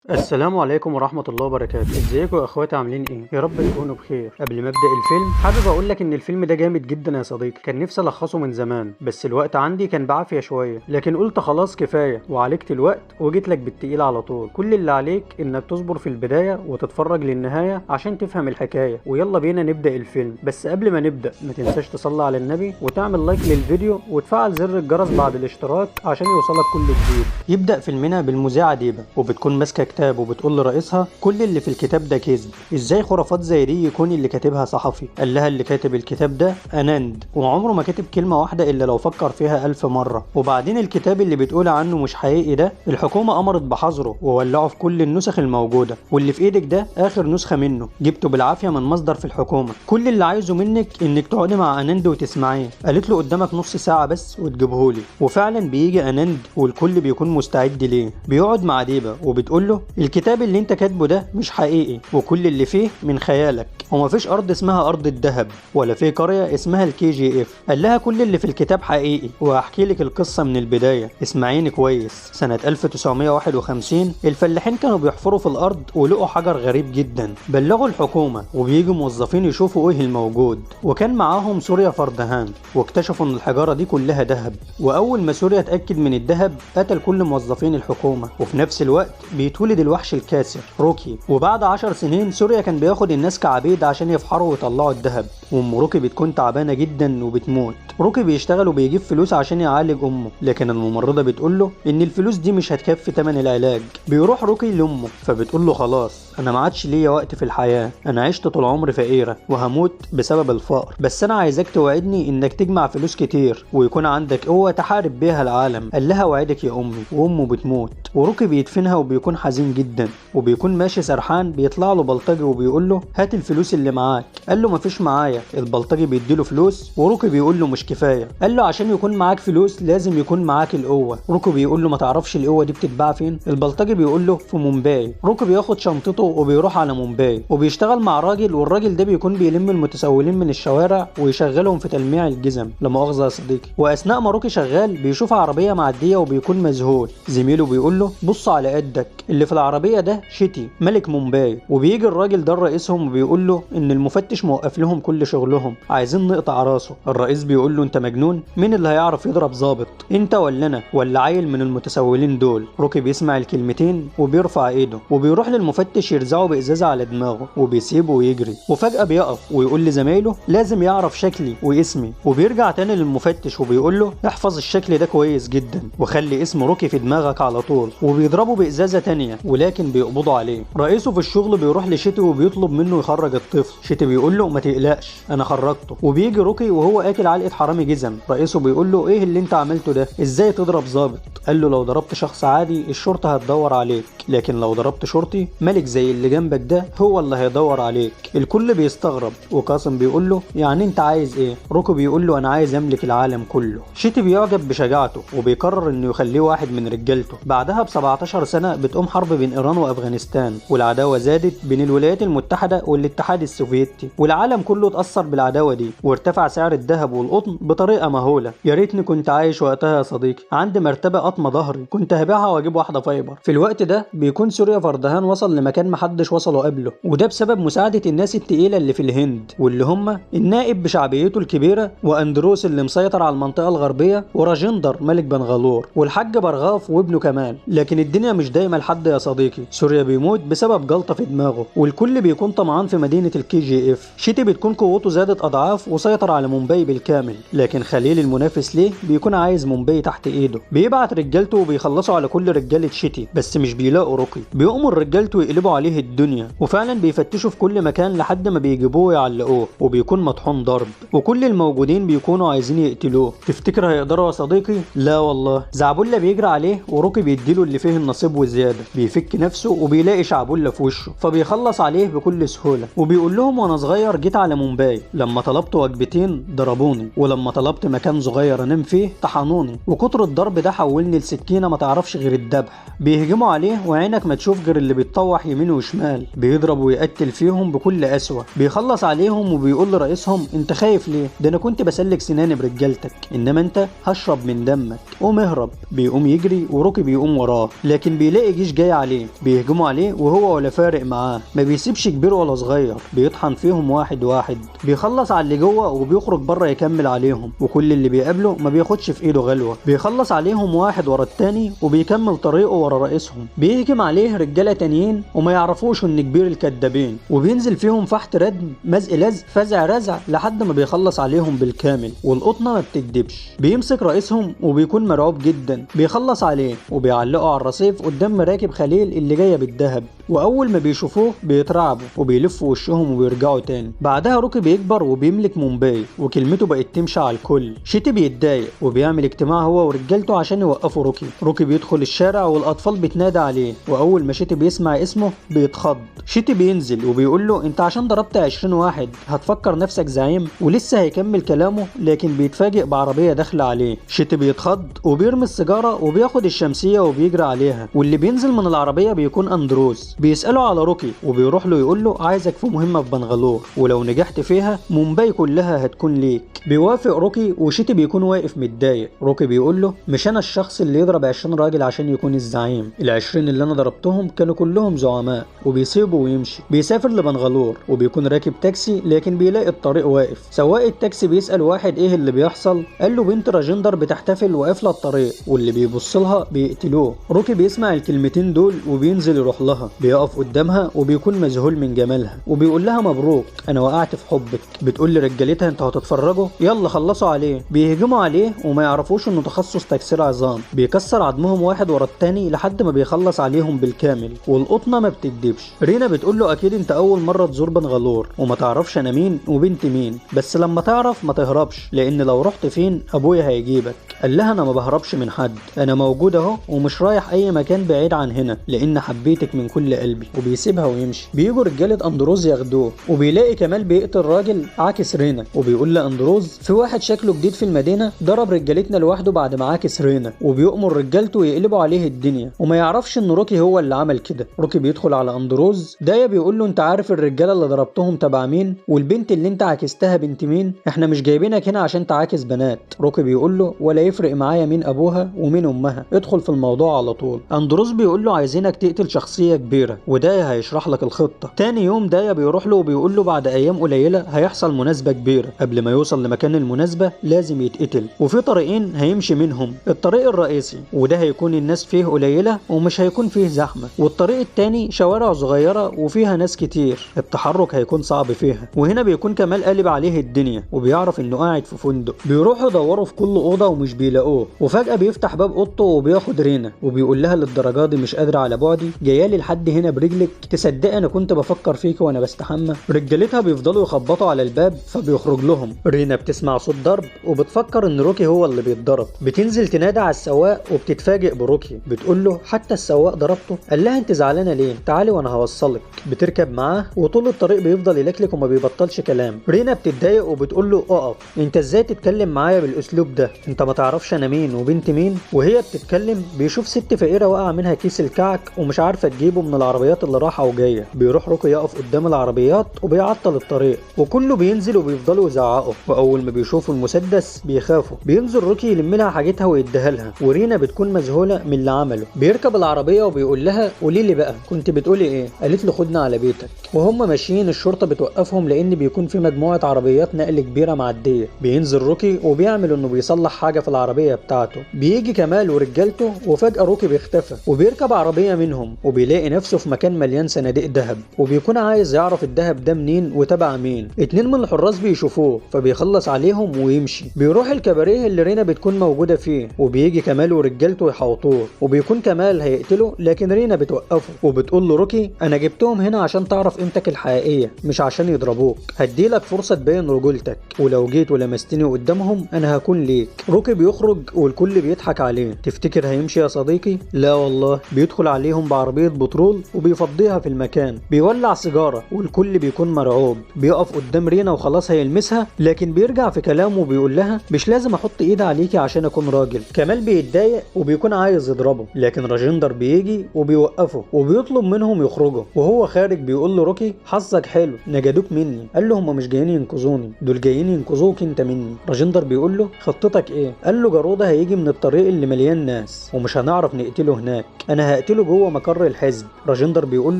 السلام عليكم ورحمة الله وبركاته. ازيكم يا اخواتي، عاملين ايه؟ يا رب تكونوا بخير. قبل ما ابدا الفيلم حابب اقول لك ان الفيلم ده جامد جدا يا صديقي، كان نفسي الخصه من زمان بس الوقت عندي كان بعافية شوية، لكن قلت خلاص كفاية وعالجت الوقت وجيت لك بالتقيل على طول. كل اللي عليك انك تصبر في البداية وتتفرج للنهاية عشان تفهم الحكاية، ويلا بينا نبدا الفيلم. بس قبل ما نبدا ما تنساش تصلي على النبي وتعمل لايك للفيديو وتفعل زر الجرس بعد الاشتراك عشان يوصلك كل جديد. يبدا فيلمنا بالمذيعة ديبة وبتكون ماسكة كتاب وبتقول لرئيسها كل اللي في الكتاب ده كذب، ازاي خرافات زي دي يكون اللي كاتبها صحفي؟ قال لها اللي كاتب الكتاب ده اناند، وعمره ما كاتب كلمة واحدة الا لو فكر فيها 1000 مرة. وبعدين الكتاب اللي بتقول عنه مش حقيقي ده الحكومة امرت بحظره وولعه في كل النسخ الموجودة، واللي في ايدك ده اخر نسخة منه جبته بالعافية من مصدر في الحكومة. كل اللي عايزه منك انك تقعدي مع اناند وتسمعيه. قالت له قدامك نص ساعة بس وتجيبهولي. وفعلا بيجي اناند والكل بيكون مستعد ليه. بيقعد مع ديبة وبتقول له الكتاب اللي انت كاتبه ده مش حقيقي وكل اللي فيه من خيالك، ومفيش ارض اسمها ارض الذهب ولا في قرية اسمها الكي جي اف. قال لها كل اللي في الكتاب حقيقي وهحكي لك القصة من البداية، اسمعيني كويس. سنة 1951 الفلاحين كانوا بيحفروا في الارض ولقوا حجر غريب جدا. بلغوا الحكومة وبيجوا موظفين يشوفوا ايه الموجود، وكان معاهم سوريا فردهان، واكتشفوا ان الحجارة دي كلها ذهب. واول ما سوريا اتأكد من الذهب قتل كل موظفين الحكومة. وفي نفس الوقت بيتولد الوحش الكاسر روكي. وبعد 10 سنين سوريا كان بياخد الناس كعبيد عشان يفحروا ويطلعوا الذهب، وام روكي بتكون تعبانه جدا وبتموت. روكي بيشتغل وبيجيب فلوس عشان يعالج امه، لكن الممرضه بتقول له ان الفلوس دي مش هتكفي ثمن العلاج. بيروح روكي لامه فبتقول له خلاص انا ما عادش ليا وقت في الحياه، انا عشت طول عمري فقيره وهموت بسبب الفقر، بس انا عايزاك توعدني انك تجمع فلوس كتير ويكون عندك قوه تحارب بيها العالم. قال لها وعدك يا امي. وامه بتموت وروكي بيدفنها وبيكون حزين جدا، وبيكون ماشي سرحان بيطلع له بلطجي وبيقول له هات الفلوس اللي معاك. قال له مفيش معايا. البلطجي بيديله فلوس وروكي بيقول له مش كفايه. قال له عشان يكون معاك فلوس لازم يكون معاك القوه. روكي بيقول له ما تعرفش القوه دي بتتباع فين؟ البلطجي بيقول له في مومباي. روكي بياخد شنطته وبيروح على مومباي وبيشتغل مع راجل، والراجل ده بيكون بيلم المتسولين من الشوارع ويشغلهم في تلميع الجزم. لا مؤاخذه يا صديقي. واثناء ما روكي شغال بيشوف عربيه معديه وبيكون مذهول. زميله بيقول له بص على قدك، اللي في العربيه ده شيتي ملك مومباي. وبيجي الراجل ده رئيسهم وبيقول له ان المفتش موقف لهم كل شغلهم، عايزين نقطع راسه. الرئيس بيقول له انت مجنون؟ مين اللي هيعرف يضرب ظابط، انت ولا انا ولا عيل من المتسولين دول؟ روكي بيسمع الكلمتين وبيرفع ايده وبيروح للمفتش يرزعه بازازه على دماغه وبيسيبه ويجري. وفجاه بيقف ويقول لزمايله لازم يعرف شكلي واسمي. وبيرجع تاني للمفتش وبيقول له احفظ الشكل ده كويس جدا وخلي اسم روكي في دماغك على طول. وبيضربه بازازه تانيه ولكن بيقبضوا عليه. رئيسه في الشغل بيروح لشيتي وبيطلب منه يخرج الطفل. شيتي بيقول له ما تقلقش انا خرجته. وبيجي روكي وهو اكل علقه حرامي جزم. رئيسه بيقول له ايه اللي انت عملته ده؟ ازاي تضرب ظابط؟ قال له لو ضربت شخص عادي الشرطه هتدور عليك، لكن لو ضربت شرطي ملك زي اللي جنبك ده هو اللي هيدور عليك. الكل بيستغرب وقاسم بيقول له يعني انت عايز ايه؟ روكي بيقول له انا عايز املك العالم كله. شيتي بيعجب بشجاعته وبيقرر انه يخليه واحد من رجالته. بعدها ب 17 سنه بتقوم حرب بين ايران وافغانستان، والعداوه زادت بين الولايات المتحده والاتحاد السوفيتي، والعالم كله اتاثر بالعداوه دي وارتفع سعر الذهب والقطن بطريقه مهوله. يا ريتني كنت عايش وقتها يا صديقي، عندي مرتبه قطمه ظهري كنت هبيعها واجيب واحده فايبر. في الوقت ده بيكون سوريا فردهان وصل لمكان محدش وصله قبله، وده بسبب مساعده الناس التقيله اللي في الهند، واللي هم النائب بشعبيته الكبيره واندروس اللي مسيطر على المنطقه الغربيه وراجندر ملك بنغالور والحاج برغاف وابنه كمال. لكن الدنيا مش دايما لحد يا صديقي. سوريا بيموت بسبب جلطه في دماغه، والكل بيكون طمعان في مدينه الكي جي اف. شيتي بتكون قوته زادت اضعاف وسيطر على مومباي بالكامل، لكن خليل المنافس ليه بيكون عايز مومباي تحت ايده. بيبعت رجالته وبيخلصوا على كل رجاله شيتي، بس مش بيلاقوا روكي. بيأمر رجالته يقلبوا عليه الدنيا، وفعلا بيفتشوا في كل مكان لحد ما بيجيبوه ويعلقوه، وبيكون مطحون ضرب وكل الموجودين بيكونوا عايزين يقتلوه. تفتكر هيقدروا يا صديقي؟ لا والله. زعبولة بيجري عليه وروكي بيديله اللي فيه النصيب وزياده. بيفك نفسه وبيلاقي شعبولة في وشه فبيخلص عليه بكل سهوله، وبيقول لهم وانا صغير جيت على مومباي، لما طلبت وجبتين ضربوني، ولما طلبت مكان صغير انام فيه طحنوني، وكتر الضرب ده حولني لسكينه ما تعرفش غير الذبح. بيهجموا عليه وعينك ما تشوف غير اللي بيتطوح يمين وشمال. بيضرب ويقتل فيهم بكل قسوه. بيخلص عليهم وبيقول لرئيسهم انت خايف ليه؟ ده انا كنت بسلك سناني برجالتك، انما انت هشرب من دمك، قوم اهرب. بيقوم يجري وروكي بيقوم وراه، لكن بيلاقي جيش جاي جاي عليه، بيهجموا عليه وهو ولا فارق معاه، ما بيسيبش كبير ولا صغير، بيطحن فيهم واحد واحد، بيخلص على اللي جوه وبيخرج بره يكمل عليهم، وكل اللي بيقابله ما بياخدش في ايده غلوه، بيخلص عليهم واحد ورا التاني وبيكمل طريقه ورا رئيسهم. بيهجم عليه رجاله تانيين وما يعرفوش ان كبير الكدابين، وبينزل فيهم فحت ردم، مزق لزق، فزع رزع، لحد ما بيخلص عليهم بالكامل، والقطنه ما بتكدبش. بيمسك رئيسهم وبيكون مرعوب جدا، بيخلص عليه وبيعلقه على الرصيف قدام مراكب خليل اللي جايه بالذهب، واول ما بيشوفوه بيترعبوا وبيلفوا وشهم وبيرجعوا تاني. بعدها روكي بيكبر وبيملك مومباي وكلمته بقت تمشي على الكل. شيتي بيتضايق وبيعمل اجتماع هو ورجالته عشان يوقفوا روكي. روكي بيدخل الشارع والاطفال بتنادى عليه، واول ما شيتي بيسمع اسمه بيتخض. شيتي بينزل وبيقول له انت عشان ضربت 20 واحد هتفكر نفسك زعيم؟ ولسه هيكمل كلامه لكن بيتفاجئ بعربيه داخله عليه. شيتي بيتخض وبيرمي السيجاره وبياخد الشمسيه وبيجري عليها، واللي بينزل من العربيه بيكون اندروز. بيساله على روكي وبيروح له يقول له عايزك في مهمه في بنغالور، ولو نجحت فيها مومباي كلها هتكون ليك. بيوافق روكي وشيتي بيكون واقف متضايق. روكي بيقول له مش انا الشخص اللي يضرب 20 راجل عشان يكون الزعيم، ال20 اللي انا ضربتهم كانوا كلهم زعماء. وبيسيبه ويمشي. بيسافر لبنغالور وبيكون راكب تاكسي لكن بيلاقي الطريق واقف. سواق التاكسي بيسال واحد ايه اللي بيحصل، قال له بنت راجندر بتحتفل وقافله الطريق واللي بيبص لها بيقتلوه. روكي بيسمع الكلمتين دول وبينزل يروح لها، بيقف قدامها وبيكون مذهول من جمالها وبيقول لها مبروك انا وقعت في حبك. بتقول لرجالتها انتوا هتتفرجوا، يلا خلصوا عليه. بيهجموا عليه وما يعرفوش انه تخصص تكسير عظام، بيكسر عظمهم واحد ورا التاني لحد ما بيخلص عليهم بالكامل، والقطنه ما بتكدبش. رينا بتقول له اكيد انت اول مره تزور بنغالور وما تعرفش انا مين وبنت مين، بس لما تعرف ما تهربش لان لو رحت فين ابويا هيجيبك. قال لها انا ما بهربش من حد، انا موجود اهو ومش رايح اي مكان بعيد عن هنا لان حبيتك من كل قلبي. وبيسيبها ويمشي. بيجوا رجاله اندروز ياخدوه، وبيلاقي كمال بيقتل راجل عاكس رينا، وبيقول لاندروز في واحد شكله جديد في المدينه ضرب رجالتنا لوحده بعد ما عاكس رينا، وبيؤمر رجالته يقلبوا عليه الدنيا، وما يعرفش ان روكي هو اللي عمل كده. روكي بيدخل على اندروز. دايا بيقول له انت عارف الرجاله اللي ضربتهم تبع مين؟ والبنت اللي انت عاكستها بنت مين؟ احنا مش جايبينك هنا عشان تعاكس بنات. روكي بيقول له ولا يفرق معايا مين ابوها ومين امها، ادخل في الموضوع على طول. اندروز بيقول له عايزينك تقتل شخصيه كبيره ودايا هيشرح لك الخطه. تاني يوم دايا بيروح له وبيقول له بعد ايام قليله هيحصل مناسبه كبيره، قبل ما يوصل لمكان المناسبه لازم يتقتل، وفي طريقين هيمشي منهم. الطريق الرئيسي وده هيكون الناس فيه قليله ومش هيكون فيه زحمه، والطريق التاني شوارع صغيره وفيها ناس كتير، التحرك هيكون صعب فيها. وهنا بيكون كمال قالب عليه الدنيا وبيعرف انه قاعد في فندق. بيروحوا يدوروا في كل اوضه ومش بيلاقوه، وفجاه بيفتح باب اوضته وبياخد رينا وبيقول لها للدرجه دي مش قادره على بعدي، جايالي لحد هنا برجلك، تصدقي انا كنت بفكر فيك وانا بستحمى. رجالتها بيفضلوا يخبطوا على الباب فبيخرج لهم. رينا بتسمع صوت ضرب وبتفكر ان روكي هو اللي بيتضرب. بتنزل تنادى على السواق وبتتفاجئ بروكي. بتقول له حتى السواق ضربته؟ قال لها انت زعلانه ليه؟ تعالي وانا هوصلك. بتركب معاه وطول الطريق بيفضل يلكلك وما بيبطلش كلام. رينا بتتضايق وبتقول له اقف، انت ازاي تتكلم معايا بالاسلوب ده؟ انت ما تعرفش انا مين وبنت مين؟ وهي بتتكلم بيشوف ست فقيره واقعه منها كيس الكعك ومش عارفه تجيبه من العربيات اللي رايحه وجايه. بيروح روكي يقف قدام العربيات وبيعطل الطريق وكله بينزل وبيفضلوا يزعقوا، واول ما بيشوفوا المسدس بيخافوا. بينزل روكي يلم لها حاجتها ويديها لها، ورينا بتكون مذهوله من اللي عمله. بيركب العربيه وبيقول لها قولي لي بقى كنت بتقولي ايه؟ قالت له خدنا على بيتك. وهم ماشيين الشرطه بتوقفهم لان بيكون في مجموعه عربيات نقل كبيره معديه. بينزل روكي وبيعمل انه بيصلح حاجه في العربيه بتاعته. بيجي كمال ورجالته وفجاه روكي بيختفى وبيركب عربيه منهم وبيلاقي نفسه في مكان مليان صناديق ذهب، وبيكون عايز يعرف الذهب ده منين وتبع مين. 2 من الحراس بيشوفوه فبيخلص عليهم ويمشي. بيروح الكباريه اللي رينا بتكون موجوده فيه، وبيجي كمال ورجالته يحوطوه، وبيكون كمال هيقتله لكن رينا بتوقفه وبتقول له روكي انا جبتهم هنا عشان تعرف قيمتك الحقيقيه مش عشان يضربوك، هديلك فرصه تبين رجولتك، ولو جيت ولمستني قدامهم انا هكون ليك. روكي بيخرج والكل بيضحك عليه. تفتكر هيمشي يا صديقي؟ لا والله، بيدخل عليهم بعربيه بترول وبيفضيها في المكان، بيولع سيجاره والكل بيكون مرعوب. بيقف قدام رينا وخلاص هيلمسها لكن بيرجع في كلامه وبيقول لها مش لازم احط ايدي عليكي عشان اكون راجل. كمال بيتضايق وبيكون عايز يضربه لكن راجندر بيجي وبيوقفه وبيطلب منهم يخرجوا، وهو خارج بيقول له روكي حظك حلو نجدوك مني. قال له هم مش جايين ينقذوني، دول جايين ينقذوك انت مني. راجندر بيقول له خطتك ايه؟ قال له جارودة هيجي من الطريق اللي مليان ناس ومش هنعرف نقتله هناك، انا هقتله جوه مقر الحزب. راجندر بيقول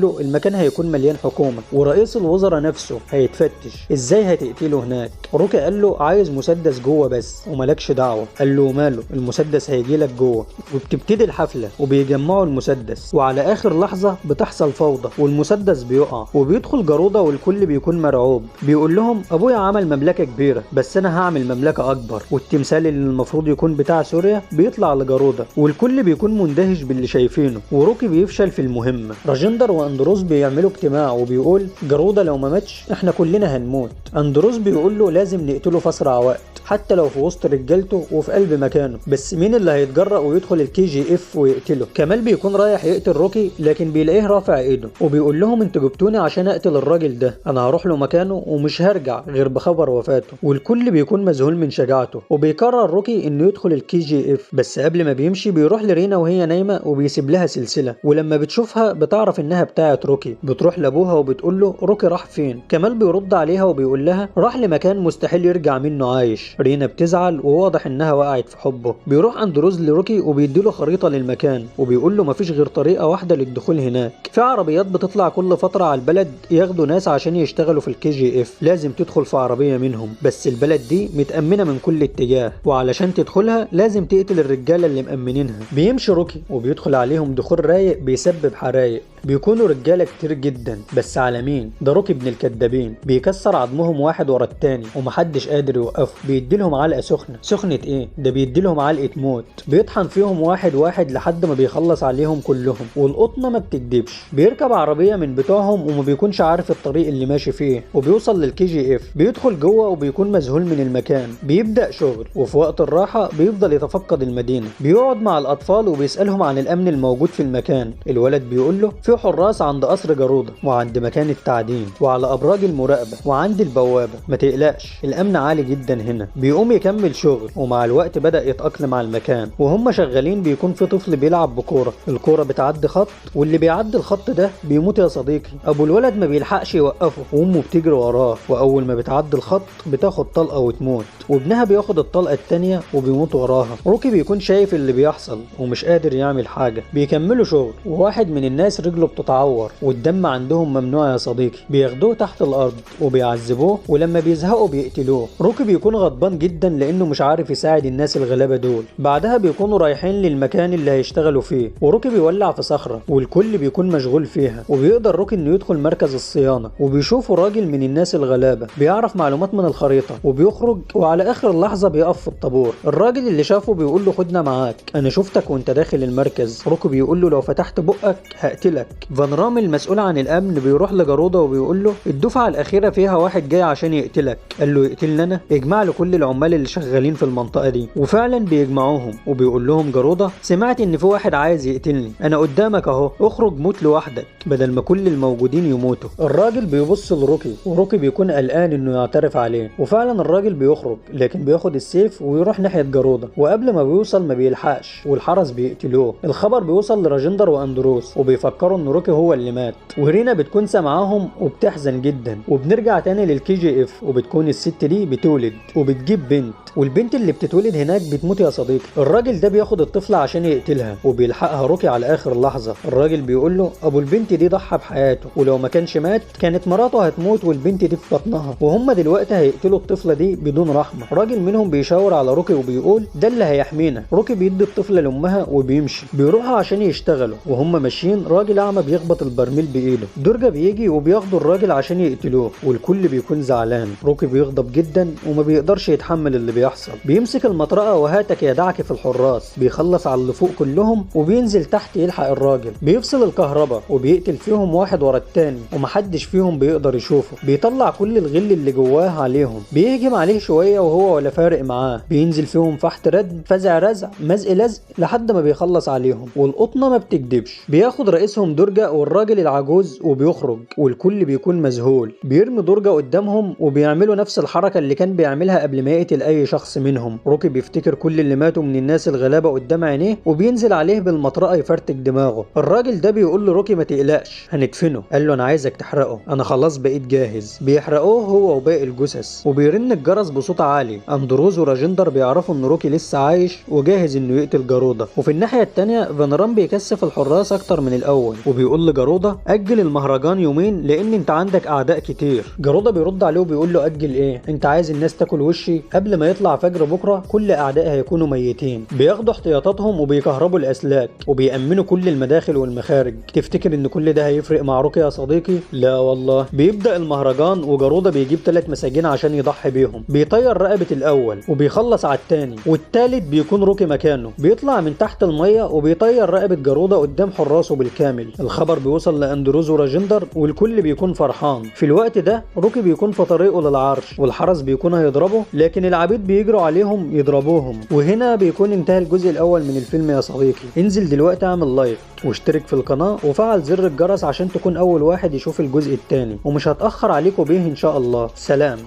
له المكان هيكون مليان حكومه ورئيس الوزراء نفسه هيتفتش، ازاي هتقتله هناك؟ روكي قال له عايز مسدس جوه بس وملكش دعوه. قال له ماله، المسدس هيجيلك جوه. وبتبتدي الحفله وبيجمعوا المسدس، وعلى اخر لحظه بتحصل فوضى والمسدس بيقع وبيدخل جارودة والكل بيكون مرعوب. بيقول لهم ابويا عمل مملكه كبيره بس انا هعمل مملكه اكبر، والتمثال اللي المفروض يكون بتاع سوريا بيطلع لجارودة والكل بيكون مندهش باللي شايفينه. وروكي بيفشل في المهمه. راجندر واندروس بيعملوا اجتماع وبيقول جارودة لو ما ماتش احنا كلنا هنموت. اندروس بيقول له لازم نقتله في اسرع وقت حتى لو في وسط رجالته وفي قلب مكانه، بس مين اللي هيتجرأ ويدخل الكي جي اف ويقتله؟ كمال بيكون رايح يقتل روكي لكن بيلاقيه رافع ايده وبيقول لهم انتوا جبتوني عشان اقتل الراجل ده، انا هروح له مكانه ومش هرجع غير بخبر وفاته. والكل بيكون مذهول من شجاعته. وبيقرر روكي انه يدخل الكي جي اف، بس قبل ما بيمشي بيروح لرينا وهي نايمه وبيسيب لها سلسله، ولما بتشوفها بتعرف انها بتاعه روكي. بتروح لابوها وبتقول له روكي راح فين؟ كمال بيرد عليها وبيقول لها راح لمكان مستحيل يرجع منه عايش. رينا بتزعل وواضح انها وقعت في حبه. بيروح اندروز لروكي وبيديله خريطه للمكان وبيقول له مفيش غير طريقه واحده للدخول هناك. في عربيات بتطلع كل فتره على البلد ياخدوا ناس عشان يشتغلوا في الكي جي اف، لازم تدخل في عربيه منهم، بس البلد دي متامنه من كل اتجاه وعلشان تدخلها لازم تقتل الرجاله اللي مامنينها. بيمشي روكي وبيدخل عليهم دخول رايق بيسبب حرايق. بيكونوا رجاله كتير جدا بس على مين؟ ده روكي ابن الكدابين. بيكسر عظمهم واحد ورا التاني ومحدش قادر يوقفه. بيديلهم علقه سخنه ايه؟ ده بيديلهم علقه موت. بيطحن فيهم واحد واحد لحد ما بيخلص عليهم كلهم. والقطنه ما بتكدبش. بيركب عربيه من بتوعهم وما بيكونش عارف الطريق اللي ماشي فيه وبيوصل للكي جي اف. بيدخل جوه وبيكون مذهول من المكان. بيبدا شغل وفي وقت الراحه بيفضل يتفقد المدينه. بيقعد مع الاطفال وبيسالهم عن الامن الموجود في المكان. الولد بيقول له في حراس عند قصر جارودة وعند مكان التعدين وعلى ابراج المراقبه وعند البوابه، ما تقلقش الامن عالي جدا هنا. بيقوم يكمل شغل ومع الوقت بدا يتاقلم على المكان. وهم شغالين بيكون في طفل بيلعب بكوره، الكوره بتعدي خط واللي بيعدي الخط ده بيموت يا صديقي. ابو الولد ما بيلحقش يوقفه وامه بتجري وراه، واول ما بتعدي الخط بتاخد طلقه وتموت، وابنها بياخد الطلقه التانيه وبيموت وراها. روكي بيكون شايف اللي بيحصل ومش قادر يعمل حاجه. بيكملوا شغل وواحد من الناس رجله بتتعور والدم عندهم ممنوع يا صديقي. بياخدوه تحت الارض وبيعذبوه ولما بيزهقوا بيقتلوه. روكي بيكون غضبان جدا لانه مش عارف يساعد الناس الغلابه دول. بعدها بيكونوا رايحين للمكان اللي هيشتغلوا فيه وروكي بيولع في صخره والكل بيكون مشغول فيها. وبيقدر روكي انه يدخل مركز الصيانه وبيشوفوا راجل من الناس الغلابه بيعرف معلومات من الخريطه وبيخرج، وعلى اخر لحظه بيقف في الطابور. الراجل اللي شافه بيقول له خدنا معاك، انا شفتك وانت داخل المركز. روكي بيقول له لو فتحت بقك هقتلك. فان رام المسؤول عن الامن بيروح لجارودة وبيقول له الدفعه الاخيره فيها واحد جاي عشان يقتلك. قال له يقتلني انا؟ اجمع له كل العمال اللي شغالين في المنطقه دي. وفعلا بيجمعوهم وبيقول لهم جارودة سمعت ان في واحد عايز يقتلني، انا قدامك اهو، اخرج موت لوحدك بدل ما كل الموجودين يموتوا. الراجل بيبص لروكي وروكي بيكون قلقان انه يعترف عليه. وفعلا الراجل بيخرج لكن بياخد السيف ويروح ناحيه جارودة، وقبل ما بيوصل ما بيلحقش والحرس بيقتلوه. الخبر بيوصل لراجندر واندروس وبيفكروا ان روكي هو اللي مات. ورينا بتكون سامعاهم وبتحزن جدا. وبنرجع تاني للكي جي اف وبتكون الست دي بتولد وبتجيب بنت، والبنت اللي بتتولد هناك بتموت يا صديقي. الراجل ده بياخد الطفله عشان يقتلها وبيلحقها روكي على اخر لحظه. الراجل بيقول له ابو البنت دي ضحى بحياته ولو ما كانش مات كانت مراته هتموت والبنت دي في بطنها، وهم دلوقتي هيقتلوا الطفله دي بدون رحمه. راجل منهم بيشاور على روكي وبيقول ده اللي هيحمينا. روكي بيدي الطفله لامها وبيمشي. بيروحوا عشان يشتغلوا وهم ماشيين راجل اعمى بيخبط البرميل بايده. درجة بيجي وبياخدوا الراجل عشان يقتلوه والكل بيكون زعلان. روكي بيغضب جدا وما بيقدرش يتحمل اللي بيحصل. بيمسك المطرقه وهاتك يا دعك في الحراس. بيخلص على اللي فوق كلهم وبينزل تحت يلحق الراجل. بيفصل الكهرباء وبيقتل فيهم واحد ورا التاني ومحدش فيهم بيقدر يشوفه. بيطلع كل الغل اللي جواه عليهم. بيهجم عليه شويه وهو ولا فارق معاه. بينزل فيهم فحت ردم فزع رزع مزق لزق لحد ما بيخلص عليهم. والقطنه ما بتكدبش. بياخد رئيسهم درجة والراجل العجوز وبيخرج والكل بيكون مذهول. بيرمي درجة قدامهم وبيعملوا نفس الحركة اللي كان بيعملها قبل ما يقتل اي شخص منهم. روكي بيفتكر كل اللي ماتوا من الناس الغلابة قدام عينيه وبينزل عليه بالمطرقة يفرتك دماغه. الراجل ده بيقول له روكي ما تقلقش هندفنه. قال له انا عايزك تحرقه، انا خلاص بقيت جاهز. بيحرقوه هو وباقي الجثث وبيرن الجرس بصوت عالي. اندروز وراجندر بيعرفوا ان روكي لسه عايش وجاهز انه يقتل جارودة. وفي الناحية التانية فانرام بيكثف الحراس اكتر من الاول وبيقول لجارودة اجل المهرجان يومين لان انت عندك اعداء كتير. جارودة بيرد عليه وبيقول له اجل ايه؟ انت عايز الناس تاكل وشي؟ قبل ما يطلع فجر بكره كل اعدائي هيكونوا ميتين. بياخدوا احتياطاتهم وبيكهربوا الاسلاك وبيأمنوا كل المداخل والمخارج. تفتكر ان كل ده هيفرق مع روكي يا صديقي؟ لا والله. بيبدأ المهرجان وجارودة بيجيب 3 مساجين عشان يضحي بيهم. بيطير رقبة الاول وبيخلص على التاني والتالت بيكون روكي مكانه. بيطلع من تحت المية وبيطير رقبة جارودة قدام حراسه بالكامل. الخبر بيوصل لاندروز وراجندر والكل بيكون فرحان. في الوقت ده روكي بيكون في طريقه للعرش والحرس بيكون هيضربه لكن العبيد بيجروا عليهم يضربوهم. وهنا بيكون انتهى الجزء الاول من الفيلم يا صديقي. انزل دلوقتي اعمل لايك واشترك في القناة وفعل زر الجرس عشان تكون اول واحد يشوف الجزء الثاني ومش هتأخر عليكم بيه ان شاء الله. سلام.